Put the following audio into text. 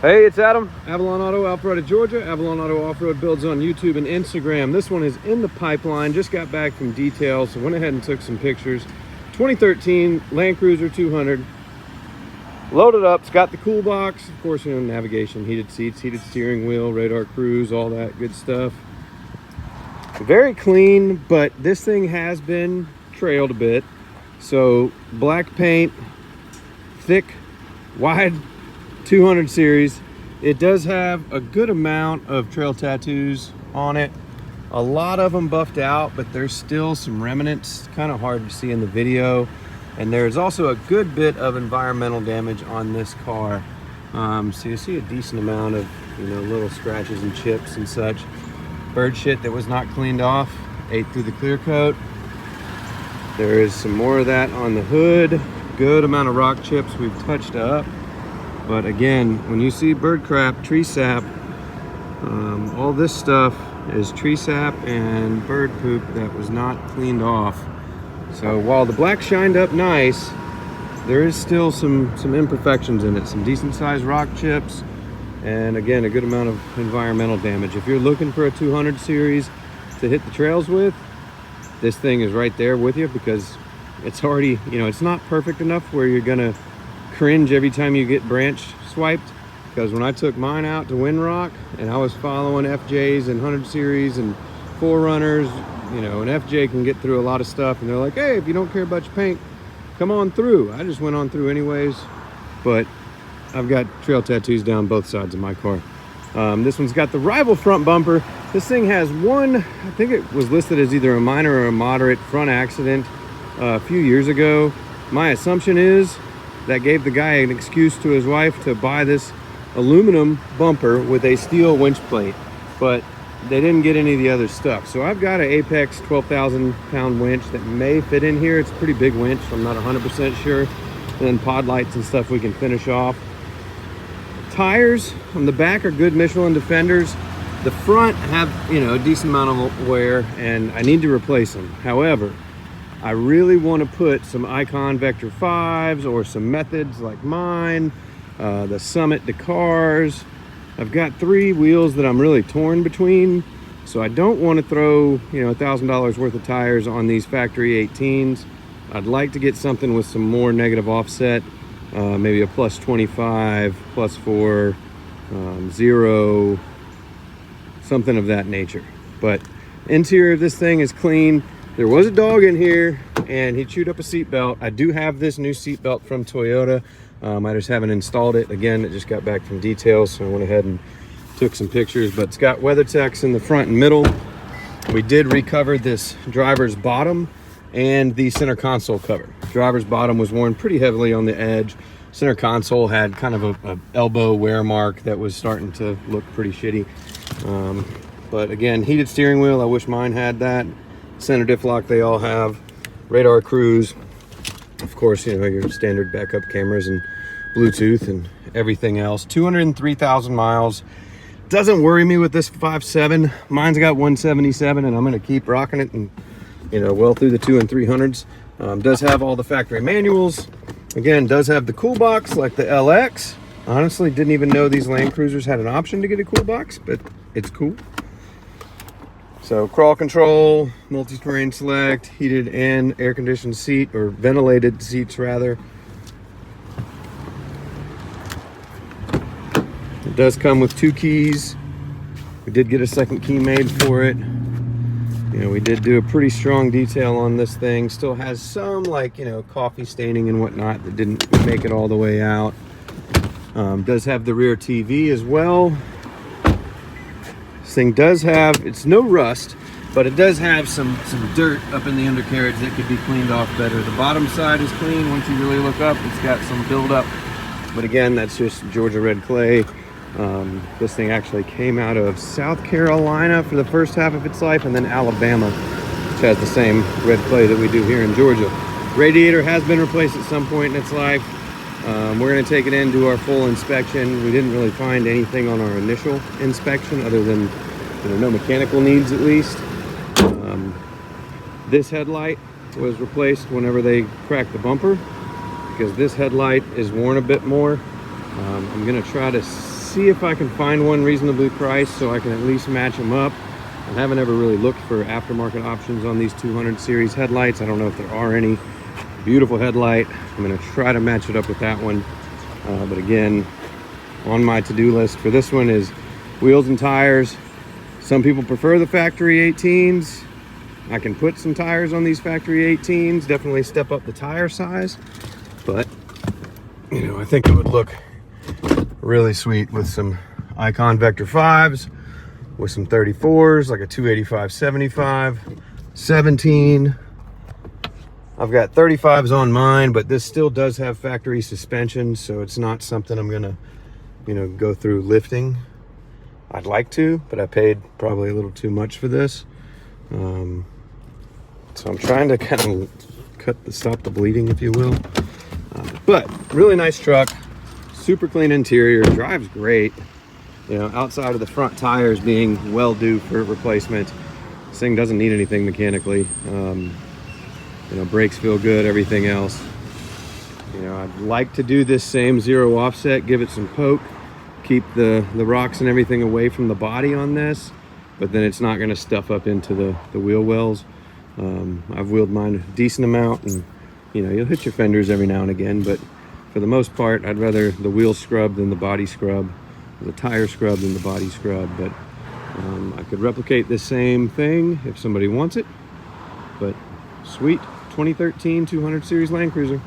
Hey, it's Adam. Avalon Auto, Alpharetta, Georgia. Avalon Auto Off-Road builds on YouTube and Instagram. This one is in the pipeline. Just got back from details, so went ahead and took some pictures. 2013 Land Cruiser 200. Loaded up. It's got the cool box. Of course, navigation, heated seats, heated steering wheel, radar cruise, all that good stuff. Very clean, but this thing has been trailed a bit. So black paint, thick, wide 200 series. It does have a good amount of trail tattoos on it. A lot of them buffed out, but there's still some remnants, kind of hard to see in the video. And there's also a good bit of environmental damage on this car. So you see a decent amount of little scratches and chips and such. Bird shit that was not cleaned off, ate through the clear coat. There is some more of that on the hood. Good amount of rock chips we've touched up. But again, when you see bird crap, tree sap, all this stuff is tree sap and bird poop that was not cleaned off. So while the black shined up nice, there is still some imperfections in it, some decent sized rock chips, and again, a good amount of environmental damage. If you're looking for a 200 series to hit the trails with, this thing is right there with you, because it's already, it's not perfect enough where you're gonna cringe every time you get branch swiped, because when I took mine out to Windrock and I was following FJs and 100 series and 4Runners, an FJ can get through a lot of stuff, and they're like, hey, if you don't care about your paint, come on through. I just went on through anyways, but I've got trail tattoos down both sides of my car. This one's got the rival front bumper. This thing has one, I think it was listed as either a minor or a moderate front accident a few years ago. My assumption is that gave the guy an excuse to his wife to buy this aluminum bumper with a steel winch plate, but they didn't get any of the other stuff. So I've got an Apex 12,000 pound winch that may fit in here. It's a pretty big winch, so I'm not 100% sure. And then pod lights and stuff we can finish off. Tires on the back are good Michelin Defenders. The front have, a decent amount of wear, and I need to replace them. However, I really want to put some Icon Vector 5s or some Methods like mine, the Summit Dakars. I've got 3 wheels that I'm really torn between, so I don't want to throw, $1,000 worth of tires on these factory 18s. I'd like to get something with some more negative offset, maybe a plus 25, plus 4, 0, something of that nature. But interior of this thing is clean. There was a dog in here and he chewed up a seatbelt. I do have this new seatbelt from Toyota. I just haven't installed it. Again, it just got back from details, so I went ahead and took some pictures, but it's got WeatherTechs in the front and middle. We did recover this driver's bottom and the center console cover. Driver's bottom was worn pretty heavily on the edge. Center console had kind of a elbow wear mark that was starting to look pretty shitty. But again, heated steering wheel. I wish mine had that. Center diff lock they all have. Radar cruise. Of course, your standard backup cameras and Bluetooth and everything else. 203,000 miles. Doesn't worry me with this 5.7. Mine's got 177, and I'm going to keep rocking it and, well through the 200s and 300s. Does have all the factory manuals. Again, does have the cool box like the LX. Honestly, didn't even know these Land Cruisers had an option to get a cool box, but it's cool. So crawl control, multi-terrain select, heated and air-conditioned seat, or ventilated seats rather. It does come with 2 keys. We did get a second key made for it. We did do a pretty strong detail on this thing. Still has some coffee staining and whatnot that didn't make it all the way out. Does have the rear TV as well. This thing does have, it's no rust, but it does have some dirt up in the undercarriage that could be cleaned off better. The bottom side is clean. Once you really look up, it's got some buildup, but again, that's just Georgia red clay. This thing actually came out of South Carolina for the first half of its life, and then Alabama, which has the same red clay that we do here in Georgia. Radiator has been replaced at some point in its life. We're going to take it in, do our full inspection. We didn't really find anything on our initial inspection other than no mechanical needs at least. This headlight was replaced whenever they cracked the bumper, because this headlight is worn a bit more. I'm going to try to see if I can find one reasonably priced so I can at least match them up. I haven't ever really looked for aftermarket options on these 200 series headlights. I don't know if there are any. Beautiful headlight. I'm going to try to match it up with that one. But again, on my to-do list for this one is wheels and tires. Some people prefer the factory 18s. I can put some tires on these factory 18s, definitely step up the tire size. But, you know, I think it would look really sweet with some Icon Vector 5s, with some 34s, like a 285, 75, 17. I've got 35s on mine, but this still does have factory suspension, so it's not something I'm gonna, you know, go through lifting. I'd like to, but I paid probably a little too much for this. So I'm trying to kind of stop the bleeding, if you will. But really nice truck, super clean interior, drives great. You know, outside of the front tires being well due for replacement, this thing doesn't need anything mechanically. You know, brakes feel good, everything else. You know, I'd like to do this same zero offset, give it some poke, keep the rocks and everything away from the body on this, but then it's not going to stuff up into the wheel wells. I've wheeled mine a decent amount, and you know, you'll hit your fenders every now and again, but for the most part, I'd rather the wheel scrub than the body scrub, the tire scrub than the body scrub. But I could replicate this same thing if somebody wants it. But sweet 2013 200 series Land Cruiser.